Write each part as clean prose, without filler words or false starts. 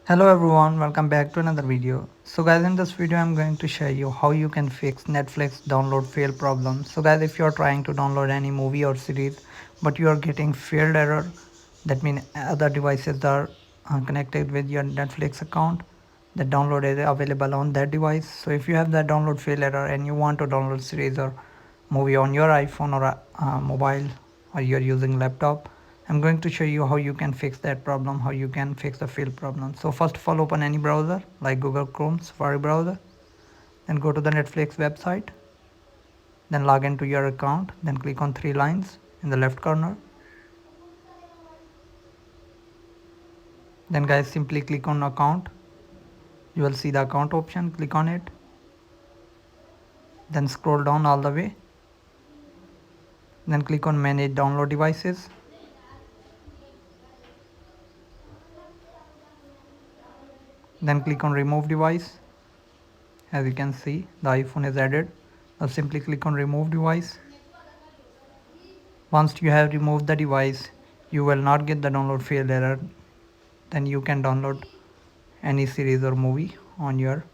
Hello everyone, welcome back to another video. So guys, in this video I'm going to show you how you can fix Netflix download fail problem. So guys, if you're trying to download any movie or series but you are getting failed error, that means other devices are connected with your Netflix account, the download is available on that device. So if you have that download fail error and you want to download series or movie on your iPhone or mobile, or you're using laptop, I'm going to show you how you can fix that problem, how you can fix the fail problem. So first of all, open any browser like Google Chrome, Safari browser, then go to the Netflix website, then log into your account, then click on three lines in the left corner. Then guys, simply click on account. You will see the account option, click on it, then scroll down all the way, then click on manage download devices, then click on remove device. As you can see, the iPhone is added. Now simply click on remove device. Once you have removed the device, you will not get the download failed error. Then you can download any series or movie on your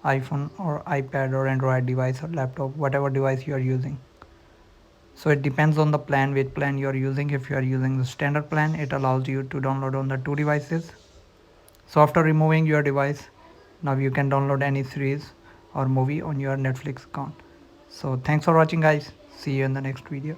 iPhone or iPad or Android device or laptop, whatever device you are using. So it depends on the plan, which plan you are using. If you are using the standard plan, it allows you to download on the two devices. So after removing your device, now you can download any series or movie on your Netflix account. So thanks for watching guys. See you in the next video.